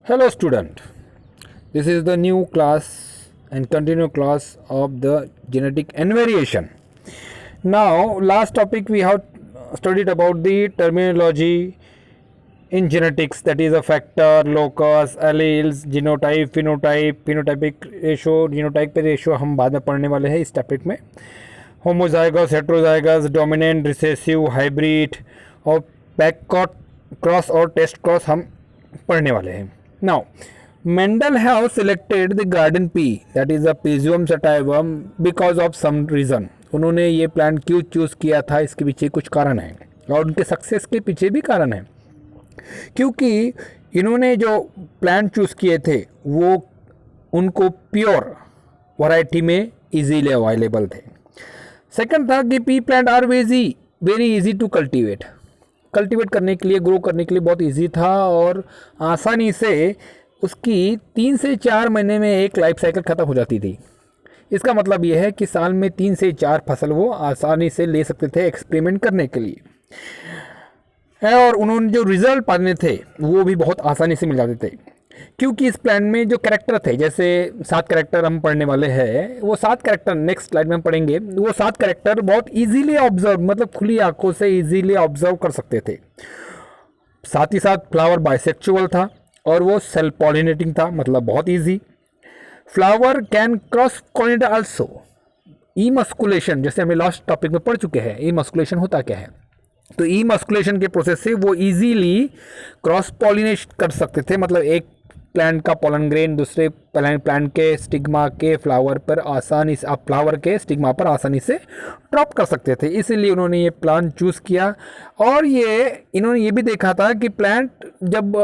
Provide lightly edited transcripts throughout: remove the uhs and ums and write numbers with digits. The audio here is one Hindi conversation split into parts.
Hello student, this is the new class and continue class of the genetic and variation. Now last topic we have studied about the terminology in genetics, that is a factor, locus, alleles, genotype, phenotype, phenotypic ratio, genotype ratio हम बाद में पढ़ने वाले हैं इस टॉपिक में. Homozygous, heterozygous, dominant, recessive, hybrid और बैककॉट क्रॉस और टेस्ट क्रॉस हम पढ़ने वाले हैं. Now, Mendel have selected the garden pea, that is a Pisum sativum, because of some reason. उन्होंने ये प्लांट क्यों चूज़ किया था, इसके पीछे कुछ कारण है और उनके सक्सेस के पीछे भी कारण है. क्योंकि इन्होंने जो प्लांट चूज़ किए थे वो उनको प्योर वैरायटी में इजीली अवेलेबल थे. सेकंड था कि pea plant are very easy to cultivate करने के लिए, ग्रो करने के लिए बहुत इजी था और आसानी से उसकी 3 से 4 महीने में एक लाइफ साइकिल ख़त्म हो जाती थी. इसका मतलब यह है कि साल में 3 से 4 फसल वो आसानी से ले सकते थे एक्सपेरिमेंट करने के लिए, और उन्होंने जो रिजल्ट पाने थे वो भी बहुत आसानी से मिल जाते थे. क्योंकि इस प्लान में जो कैरेक्टर थे, जैसे 7 कैरेक्टर हम पढ़ने वाले हैं, वो 7 कैरेक्टर नेक्स्ट स्लाइड में हम पढ़ेंगे. वो 7 कैरेक्टर बहुत इजीली ऑब्जर्व, मतलब खुली आंखों से इजीली ऑब्जर्व कर सकते थे. साथ ही साथ फ्लावर बाइसेक्चुअल था और वो सेल्फ पॉलिनेटिंग था, मतलब बहुत easy. Flower can cross pollinate also. Emasculation, जैसे हमें लास्ट टॉपिक में पढ़ चुके हैं, ई मस्कुलेशन होता क्या है. तो ई मस्कुलेशन के प्रोसेस से वो इजीली क्रॉस पॉलिनेट कर सकते थे, मतलब एक प्लांट का पोलन ग्रेन दूसरे प्लांट के स्टिग्मा के फ्लावर पर आसानी से, आप फ्लावर के स्टिग्मा पर आसानी से ड्रॉप कर सकते थे. इसीलिए उन्होंने ये प्लांट चूज़ किया. और इन्होंने ये भी देखा था कि प्लांट जब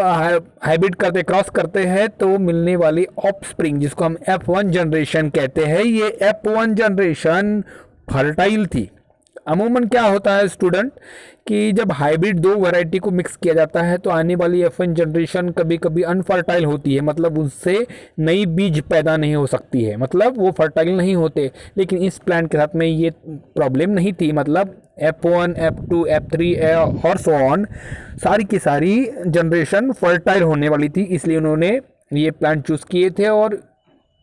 हाइब्रिड करते, क्रॉस करते हैं, तो मिलने वाली ऑफस्प्रिंग, जिसको हम F1 जनरेशन कहते हैं, ये F1 जनरेशन फर्टाइल थी. अमूमन क्या होता है स्टूडेंट कि जब हाइब्रिड 2 वैरायटी को मिक्स किया जाता है तो आने वाली F1 जनरेशन कभी कभी अनफर्टाइल होती है, मतलब उससे नई बीज पैदा नहीं हो सकती है, मतलब वो फर्टाइल नहीं होते. लेकिन इस प्लांट के साथ में ये प्रॉब्लम नहीं थी, मतलब F1, F2, F3 और सो ऑन सारी की सारी जनरेशन फर्टाइल होने वाली थी. इसलिए उन्होंने ये प्लांट चूज़ किए थे और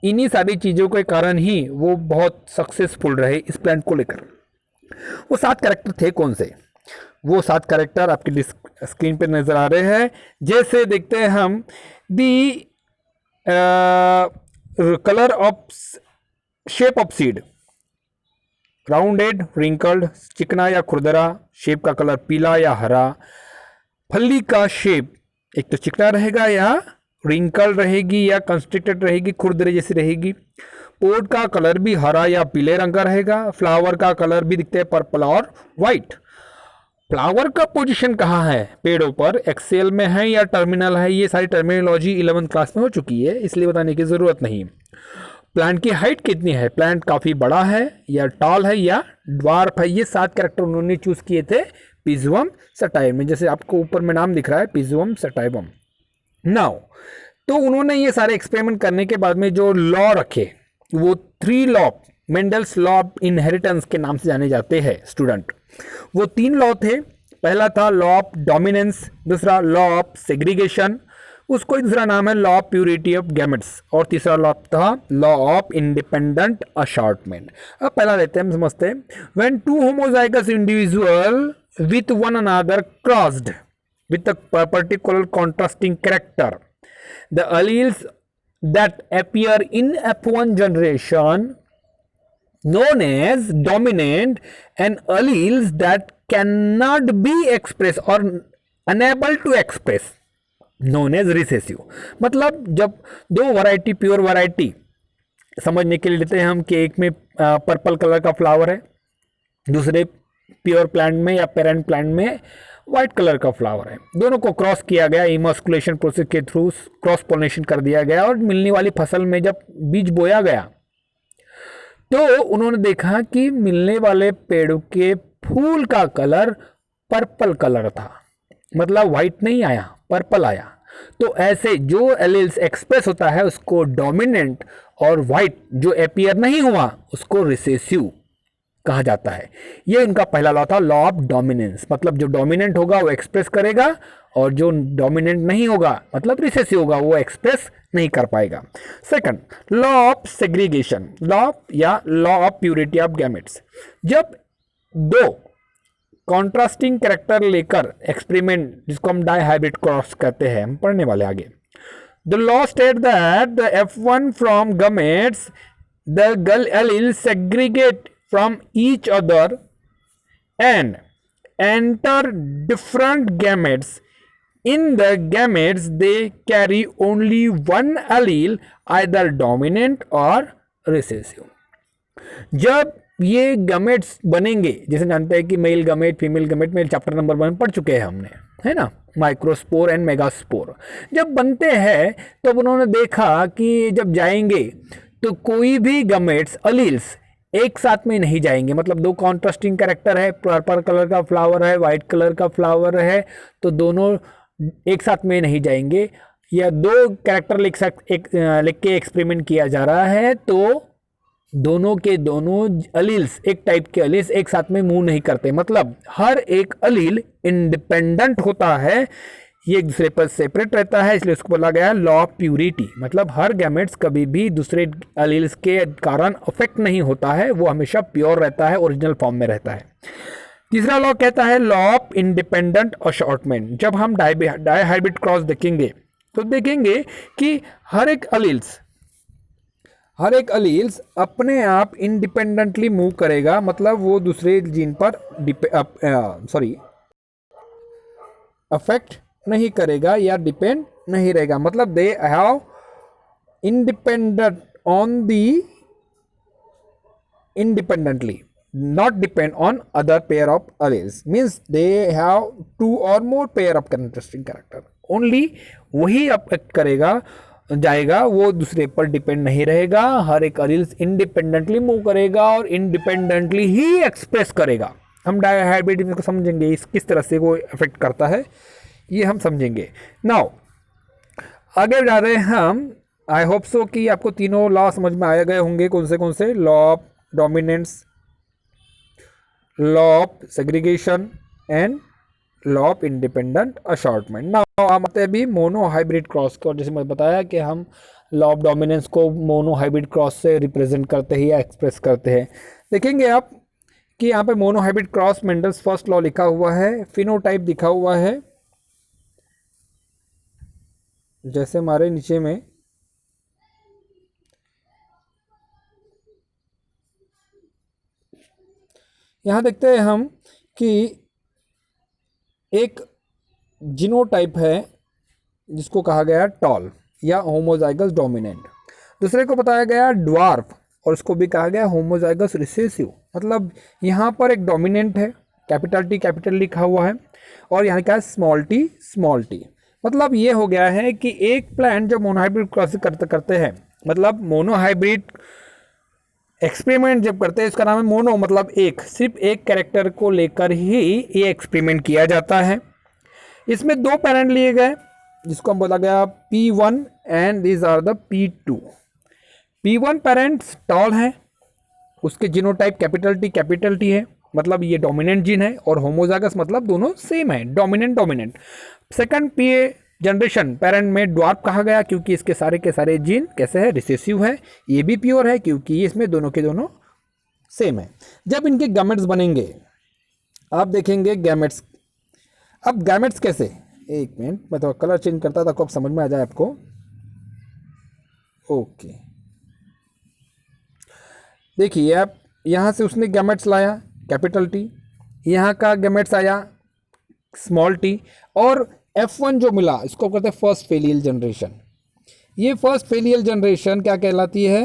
इन्हीं सारी चीज़ों के कारण ही वो बहुत सक्सेसफुल रहे इस प्लांट को लेकर. वो 7 कैरेक्टर थे कौन से? वो 7 कैरेक्टर आपकी स्क्रीन पे नजर आ रहे हैं. जैसे देखते हैं हम, दी colour of shape of seed, rounded, wrinkled, चिकना या खुरदरा, शेप का कलर पीला या हरा. फली का शेप एक तो चिकना रहेगा या रिंकल्ड रहेगी या कंस्ट्रिक्टेड रहेगी, खुरदरे जैसी रहेगी. पोड का कलर भी हरा या पीले रंग का रहेगा. फ्लावर का कलर भी दिखते हैं पर्पल और वाइट. फ्लावर का पोजीशन कहाँ है पेड़ों पर, एक्सेल में है या टर्मिनल है, ये सारी टर्मिनोलॉजी 11th क्लास में हो चुकी है, इसलिए बताने की ज़रूरत नहीं. प्लांट की हाइट कितनी है, प्लांट काफ़ी बड़ा है या टॉल है या ड्वार्फ है, ये 7 कैरेक्टर उन्होंने चूज़ किए थे पिजुअम सटाइवम में. जैसे आपको ऊपर में नाम दिख रहा है पिजुअम सटाइवम. नाउ तो उन्होंने ये सारे एक्सपेरिमेंट करने के बाद में जो लॉ रखे, वो 3 law, Mendel's law of inheritance के नाम से जाने जाते हैं स्टूडेंट. वो 3 लॉ थे. पहला था लॉ ऑफ डोमिनेंस, दूसरा लॉ ऑफ सेग्रीगेशन, उसको दूसरा नाम है law of purity of gametes, और तीसरा लॉ था लॉ ऑफ इंडिपेंडेंट असॉर्टमेंट. अब पहला लेते हैं, हम समझते हैं. When 2 homozygous individual with one another crossed with a particular contrasting character, the alleles that appear in F1 generation known as dominant and alleles that cannot be expressed or unable to express known as recessive. मतलब जब 2 वैरायटी, प्योर वैरायटी समझने के लिए लेते हैं हम कि एक में पर्पल कलर का फ्लावर है, दूसरे प्योर प्लांट में या पेरेंट प्लांट में व्हाइट कलर का फ्लावर है, दोनों को क्रॉस किया गया, इमस्कुलेशन प्रोसेस के थ्रू क्रॉस पोलिनेशन कर दिया गया, और मिलने वाली फसल में जब बीज बोया गया तो उन्होंने देखा कि मिलने वाले पेड़ों के फूल का कलर पर्पल कलर था, मतलब व्हाइट नहीं आया, पर्पल आया. तो ऐसे जो एलील्स एक्सप्रेस होता है उसको डोमिनेंट, और व्हाइट जो अपीयर नहीं हुआ उसको रिसेसिव कहा जाता है। ये इनका पहला लॉ था, लॉ ऑफ डोमिनेंस, मतलब जो डोमिनेंट होगा वो एक्सप्रेस करेगा और जो डोमिनेंट नहीं होगा मतलब रिसेसिव होगा वो एक्सप्रेस नहीं कर पाएगा। Second, law of segregation, law of purity of gametes. जब दो कॉन्ट्रास्टिंग कैरेक्टर लेकर एक्सपेरिमेंट, जिसको हम डाइहाइब्रिड क्रॉस कहते हैं, हम पढ़ने वाले आगे। The law state that the F1 from gametes the alleles segregate from each other and enter different gametes. In the gametes they carry only one allele, either dominant or recessive. जब ये गमेट्स बनेंगे, जैसे जानते हैं कि मेल गमेट फीमेल गमेट में चैप्टर नंबर 1 पढ़ चुके हैं हमने, है ना, माइक्रोस्पोर एंड मेगास्पोर। जब बनते हैं तब तो उन्होंने देखा कि जब जाएंगे तो कोई भी गमेट्स अलील्स एक साथ में नहीं जाएंगे, मतलब दो कॉन्ट्रास्टिंग कैरेक्टर है, पर्पल कलर का फ्लावर है, वाइट कलर का फ्लावर है, तो दोनों एक साथ में नहीं जाएंगे। या दो कैरेक्टर लिख के एक्सपेरिमेंट किया जा रहा है तो दोनों के दोनों अलील्स, एक टाइप के अलील्स एक साथ में मूव नहीं करते, मतलब हर एक अलील इंडिपेंडेंट होता है, ये एक दूसरे पर सेपरेट रहता है, इसलिए उसको बोला गया लॉ ऑफ प्यूरिटी। मतलब हर गैमेट्स कभी भी दूसरे अलील्स के कारण अफेक्ट नहीं होता है, वो हमेशा प्योर रहता है, ओरिजिनल फॉर्म में रहता है। तीसरा लॉ कहता है लॉ ऑफ इंडिपेंडेंट असॉर्टमेंट। जब हम डाइहाइब्रिड क्रॉस देखेंगे तो देखेंगे कि हर एक अलील्स अपने आप इंडिपेंडेंटली मूव करेगा, मतलब वो दूसरे जीन पर अफेक्ट नहीं करेगा या डिपेंड नहीं रहेगा, मतलब they have independent on the independently, not depend on other pair of alleles, means they have two or more pair of contrasting character, only वही अफेक्ट करेगा जाएगा, वो दूसरे पर डिपेंड नहीं रहेगा, हर एक अलील्स इंडिपेंडेंटली मूव करेगा और इंडिपेंडेंटली ही एक्सप्रेस करेगा। हम डाइहाइब्रिड को समझेंगे इस किस तरह से वो अफेक्ट करता है, ये हम समझेंगे। नाउ आगे जा रहे हैं हम, आई होप सो कि आपको तीनों लॉ समझ में आ गए होंगे। कौन से law of dominance, law of segregation and law of independent assortment. Now हम आते हैं अभी मोनो हाइब्रिड क्रॉस को। जैसे मैं बताया कि हम लॉ ऑफ डोमिनेंस को मोनो हाइब्रिड क्रॉस से रिप्रेजेंट करते हैं या एक्सप्रेस करते हैं। देखेंगे आप कि यहाँ पे mono hybrid cross Mendel's first law लिखा हुआ है, फिनोटाइप दिखा हुआ है, जैसे हमारे नीचे में यहाँ देखते हैं हम कि एक जीनोटाइप है जिसको कहा गया टॉल या होमोजाइगस डोमिनेंट, दूसरे को बताया गया ड्वार्फ और उसको भी कहा गया होमोजाइगस रिसेसिव। मतलब यहाँ पर एक डोमिनेंट है, कैपिटल टी कैपिटल लिखा हुआ है, और यहाँ क्या है स्मॉल टी। मतलब ये हो गया है कि एक प्लांट जब मोनोहाइब्रिड क्रॉसिंग करते हैं, मतलब मोनोहाइब्रिड एक्सपेरिमेंट जब करते हैं, इसका नाम है मोनो, मतलब एक, सिर्फ एक कैरेक्टर को लेकर ही ये एक्सपेरिमेंट किया जाता है। इसमें दो पेरेंट लिए गए जिसको हम बोला गया P1 and these are the P2। P1 parents tall है, उसके जीनोटाइप कैपिटल टी है, मतलब ये डोमिनेंट जीन है, और होमोजाइगस मतलब दोनों सेम है, dominant. Second P generation parent में ड्वार्फ कहा गया क्योंकि इसके सारे के सारे जीन कैसे है, रिसेसिव है। ये भी प्योर है क्योंकि इसमें दोनों के दोनों सेम है। जब इनके गैमेट्स बनेंगे, आप देखेंगे गैमेट्स। अब गैमेट्स कैसे, एक मिनट मैं तो कलर चेंज करता था, अब समझ में आ जाए आपको। ओके, देखिए आप यहाँ से उसने गैमेट्स लाया कैपिटल टी, यहाँ का गैमेट्स आया स्मॉल टी, और F1 जो मिला इसको कहते हैं फर्स्ट फेलियल जनरेशन। ये फर्स्ट फेलियल जनरेशन क्या कहलाती है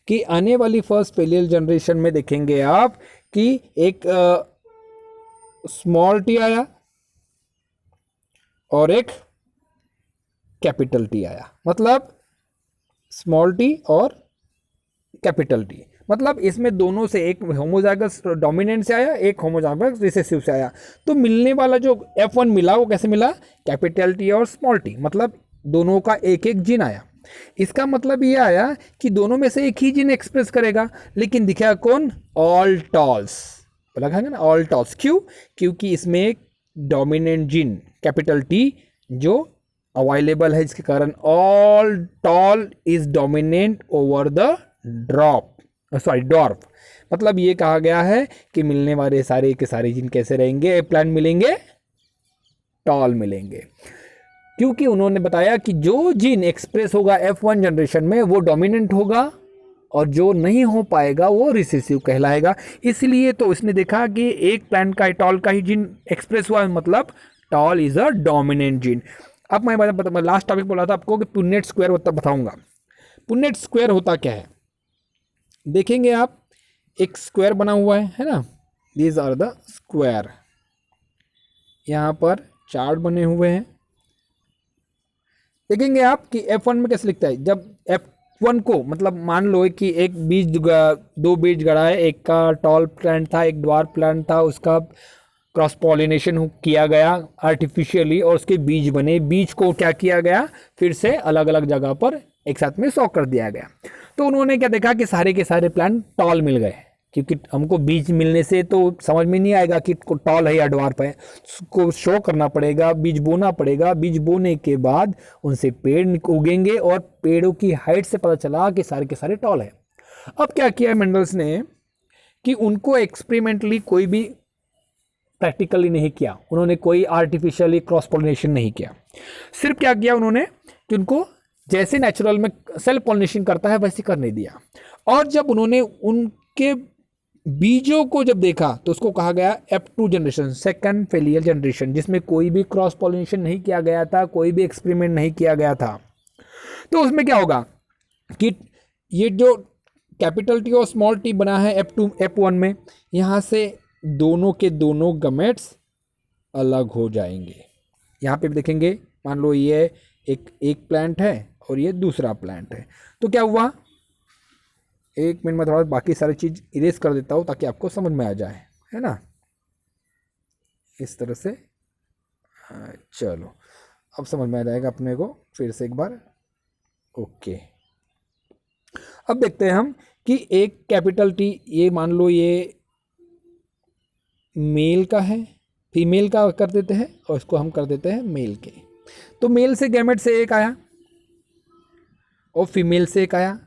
कि आने वाली फर्स्ट फेलियल जनरेशन में देखेंगे आप कि एक स्मॉल टी आया और एक कैपिटल टी आया, मतलब स्मॉल टी और कैपिटल टी, मतलब इसमें दोनों से एक होमोजाइगस डोमिनेंट से आया, एक होमोजाइगस रिसेसिव से आया। तो मिलने वाला जो F1 मिला वो कैसे मिला, कैपिटल टी और स्मॉल टी, मतलब दोनों का एक एक जीन आया। इसका मतलब ये आया कि दोनों में से एक ही जीन एक्सप्रेस करेगा, लेकिन दिखेगा कौन? All tolls. लगा है ना, ऑल टॉल्स। क्यों? क्योंकि इसमें एक डोमिनेंट जीन कैपिटल टी जो अवेलेबल है, जिसके कारण all tall is dominant over the dwarf. मतलब ये कहा गया है कि मिलने वाले सारे के सारे जीन कैसे रहेंगे? प्लांट मिलेंगे, टॉल मिलेंगे, क्योंकि उन्होंने बताया कि जो जीन एक्सप्रेस होगा F1 जनरेशन में वो डोमिनेंट होगा और जो नहीं हो पाएगा वो रिसेसिव कहलाएगा। इसलिए तो इसने देखा कि एक प्लांट का टॉल का ही जीन एक्सप्रेस हुआ, मतलब tall is a dominant gene. अब मैं लास्ट टॉपिक बोला था आपको कि पुन्नेट स्क्वायर होता बताऊंगा। पुन्नेट स्क्वायर होता क्या है? देखेंगे आप, एक स्क्वायर बना हुआ है ना, दीज आर द स्क्वायर। यहाँ पर चार्ट बने हुए हैं। देखेंगे आप कि F1 में कैसे लिखता है। जब F1 को, मतलब मान लो कि एक बीज, दो बीज गड़ा है, एक का टॉल प्लांट था, एक ड्वार्फ प्लांट था, उसका क्रॉस पॉलिनेशन किया गया आर्टिफिशियली और उसके बीज बने। बीज को क्या किया गया? फिर से अलग अलग जगह पर एक साथ में सॉ कर दिया गया। तो उन्होंने क्या देखा कि सारे के सारे प्लांट टॉल मिल गए, क्योंकि हमको बीज मिलने से तो समझ में नहीं आएगा कि टॉल है या ड्वार्फ है, उसको शो करना पड़ेगा, बीज बोना पड़ेगा। बीज बोने के बाद उनसे पेड़ उगेंगे और पेड़ों की हाइट से पता चला कि सारे के सारे टॉल है। अब क्या किया मेंडल्स ने कि उनको एक्सपेरिमेंटली कोई भी प्रैक्टिकली नहीं किया, उन्होंने कोई आर्टिफिशियली क्रॉस पॉलिनेशन नहीं किया। सिर्फ क्या किया उन्होंने कि उनको जैसे नेचुरल में सेल्फ पॉलिनेशन करता है वैसे करने दिया। और जब उन्होंने उनके बीजों को जब देखा तो उसको कहा गया F2 generation, second failure generation, जिसमें कोई भी क्रॉस पॉलिनेशन नहीं किया गया था, कोई भी एक्सपेरिमेंट नहीं किया गया था। तो उसमें क्या होगा कि ये जो कैपिटल टी और स्मॉल टी बना है F2 F1 में, यहाँ से दोनों के दोनों गमेट्स अलग हो जाएंगे। यहाँ पे भी देखेंगे, मान लो ये एक प्लांट है और ये दूसरा प्लांट है, तो क्या हुआ? एक मिनट में थोड़ा बाकी सारी चीज इरेज कर देता हूँ ताकि आपको समझ में आ जाए, है ना, इस तरह से। चलो अब समझ में आ जाएगा अपने को फिर से एक बार। ओके, अब देखते हैं हम कि एक कैपिटल टी, ये मान लो ये मेल का है, फीमेल का कर देते हैं और इसको हम कर देते हैं मेल के। तो मेल से गैमेट से एक आया और फीमेल से एक आया,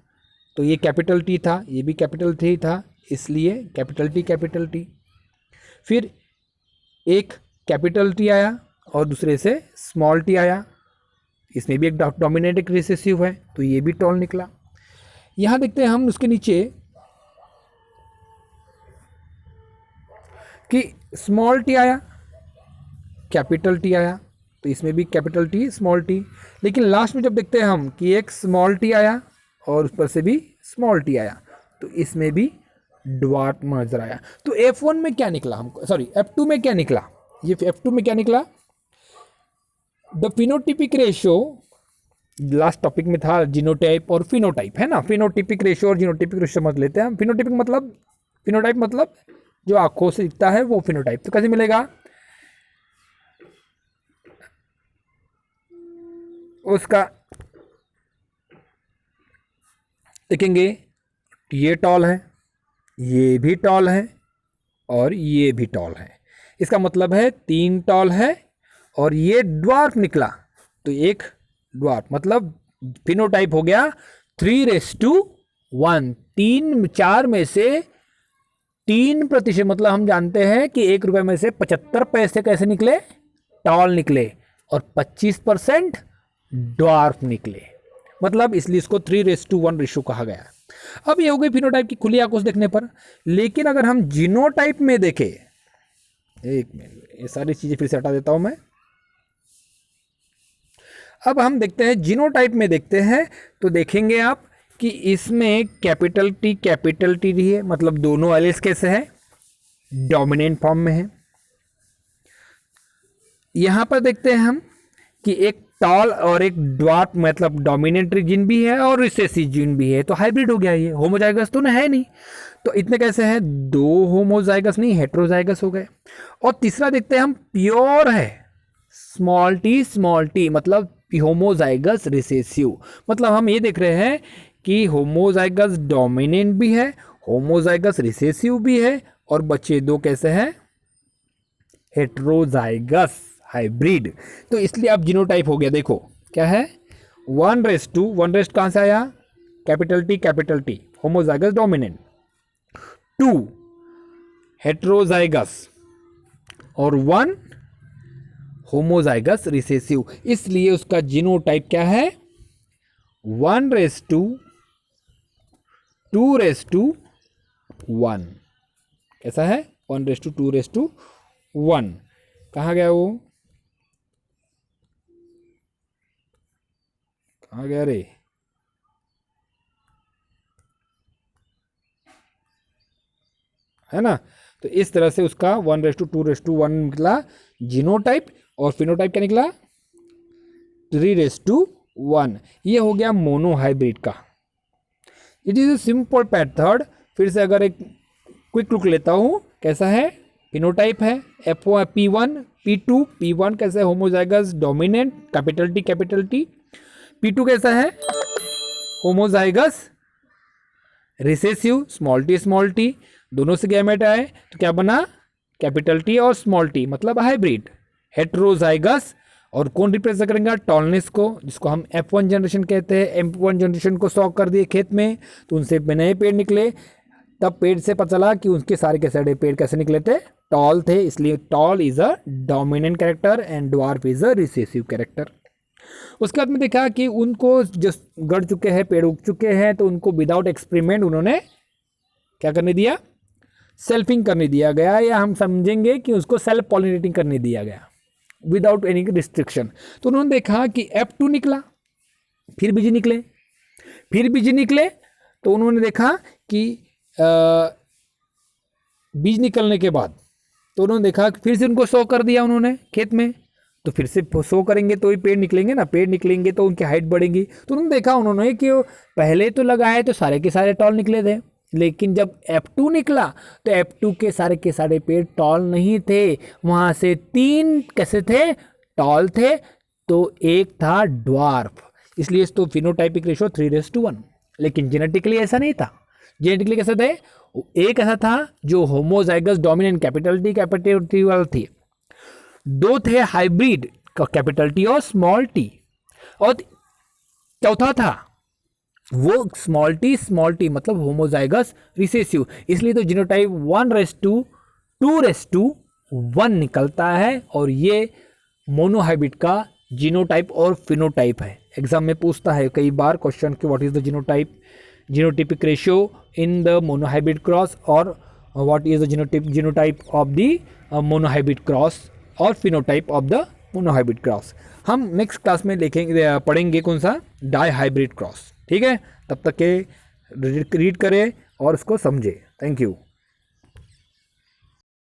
तो ये कैपिटल टी था, ये भी कैपिटल टी था, इसलिए कैपिटल टी। फिर एक कैपिटल टी आया और दूसरे से स्मॉल टी आया, इसमें भी एक डोमिनेंट एक रिसेसिव है, तो ये भी टॉल निकला। यहाँ देखते हैं हम उसके नीचे कि स्मॉल टी आया, कैपिटल टी आया, तो इसमें भी कैपिटल टी स्मॉल टी। लेकिन लास्ट में जब देखते हैं हम कि एक स्मॉल टी आया और उस पर से भी स्मॉल टी आया, तो इसमें भी ड्वार्फ नजर आया। तो F1 में क्या निकला हमको, सॉरी F2 में क्या निकला? ये F2 में क्या निकला? The phenotypic ratio, last topic में था जीनोटाइप और फिनोटाइप, है ना। फिनोटिपिक रेशियो और जीनोटिपिक रेशियो समझ लेते हैं हम। फिनोटिपिक मतलब, फिनोटाइप मतलब जो आंखों से दिखता है वो फिनोटाइप। तो कैसे मिलेगा? उसका देखेंगे, ये टॉल है, ये भी टॉल है और ये भी टॉल है। इसका मतलब है 3 टॉल है और ये ड्वार्फ निकला, तो एक ड्वार्फ, मतलब फिनोटाइप हो गया 3:1। 4 में से 3%, मतलब हम जानते हैं कि 1 रुपए में से 75 पैसे कैसे निकले? टॉल निकले, और 25% ड्वार्फ निकले, मतलब इसलिए इसको 3:1 रेशियो कहा गया। अब ये हो गई फिनोटाइप की खुली आंखों से देखने पर। लेकिन अगर हम जीनोटाइप में देखें, एक मिनट, ये सारी चीजें फिर से हटा देता हूं मैं। अब हम देखते हैं जीनोटाइप में देखते हैं, तो देखेंगे आप कि इसमें कैपिटल टी रही है, मतलब दोनों एलिस कैसे है? डोमिनेंट फॉर्म में है। यहां पर देखते हैं हम कि एक टॉल और एक ड्वार्फ, मतलब डोमिनेंट जीन भी है और रिसेसिव जीन भी है, तो हाइब्रिड हो गया। ये होमोजाइगस तो है नहीं, तो इतने कैसे हैं? 2 होमोजाइगस नहीं, हेट्रोजाइगस हो गए। और तीसरा देखते हैं हम, प्योर है, स्मॉल टी, मतलब होमोजाइगस रिसेसिव, मतलब हम ये देख रहे हैं कि होमोजाइगस डोमिनेंट भी है, होमोजाइगस रिसेसिव भी है, और बच्चे दो कैसे हैं, हेट्रोजाइगस हाइब्रिड। तो इसलिए अब जीनोटाइप हो गया, देखो क्या है, 1:2, 1 कहां से आया, capital T homozygous dominant, 2 heterozygous और 1 होमोजाइगस रिसेसिव, इसलिए उसका जीनोटाइप क्या है, 1:2:1। कैसा है, 1:2:1। कहाँ गया वो, कहाँ गया रे, है ना। तो इस तरह से उसका 1:2:1 निकला जीनोटाइप, और फिनोटाइप क्या निकला, 3:1। ये हो गया मोनोहाइब्रिड का। It is a simple method. फिर से अगर एक क्विक लुक लेता हूं, कैसा है, फिनोटाइप है P1 P2, P1 कैसा है, homozygous dominant capital T, P2 कैसा है, होमोजाइगस रिसेसिव स्मॉल टी, दोनों से गैमेट आए तो क्या बना, कैपिटल टी और स्मॉल टी, मतलब हाइब्रिड। हेट्रोजाइगस, और कौन रिप्रेजेंट करेंगे, टॉलनेस को, जिसको हम F1 जनरेशन कहते हैं। M1 जनरेशन को सॉक कर दिए खेत में, तो उनसे नए पेड़ निकले, तब पेड़ से पता चला कि उनके सारे के सारे पेड़ कैसे निकले थे, टॉल थे, इसलिए tall is a dominant character and dwarf is a recessive character. उसके बाद में देखा कि उनको जो गढ़ चुके हैं, पेड़ उग चुके हैं, तो उनको विदाउट एक्सपेरिमेंट उन्होंने क्या करने दिया, सेल्फिंग करने दिया गया, या हम समझेंगे कि उसको सेल्फ पॉलिनेटिंग करने दिया गया विदाउट एनी रिस्ट्रिक्शन। तो उन्होंने देखा कि F2 निकला, फिर बीज निकले, तो उन्होंने देखा कि बीज निकलने के बाद, तो उन्होंने देखा फिर से उनको सो कर दिया उन्होंने खेत में, तो फिर से सो करेंगे तो ही पेड़ निकलेंगे ना, पेड़ निकलेंगे तो उनकी हाइट बढ़ेगी। तो उन्होंने देखा उन्होंने कि पहले तो लगाए तो सारे के सारे टॉल निकले थे, लेकिन जब F2 निकला तो F2 के सारे पेड़ टॉल नहीं थे, वहां से 3 कैसे थे, टॉल थे, तो एक था ड्वार्फ, इसलिए तो फिनोटाइपिक रेशियो 3:1। लेकिन जेनेटिकली ऐसा नहीं था। जेनेटिकली कैसे थे, एक ऐसा था जो होमोजाइगस डोमिनेंट कैपिटल टी वाला थी, 2 थे हाइब्रिड कैपिटल टी और स्मॉल टी, और चौथा था वो स्मॉल टी मतलब होमोजाइगस रिसेसिव। इसलिए तो जीनोटाइप 1:2:1 निकलता है, और ये मोनोहाइब्रिड का जीनोटाइप और फिनोटाइप है। एग्जाम में पूछता है कई बार क्वेश्चन कि what is the genotypic ratio in the monohybrid cross, और what is the genotype of the monohybrid cross और phenotype of the monohybrid cross. हम नेक्स्ट क्लास में लिखेंगे, पढ़ेंगे कौन सा, डाई हाइब्रिड क्रॉस। ठीक है, तब तक के रीड करें और उसको समझे। Thank you.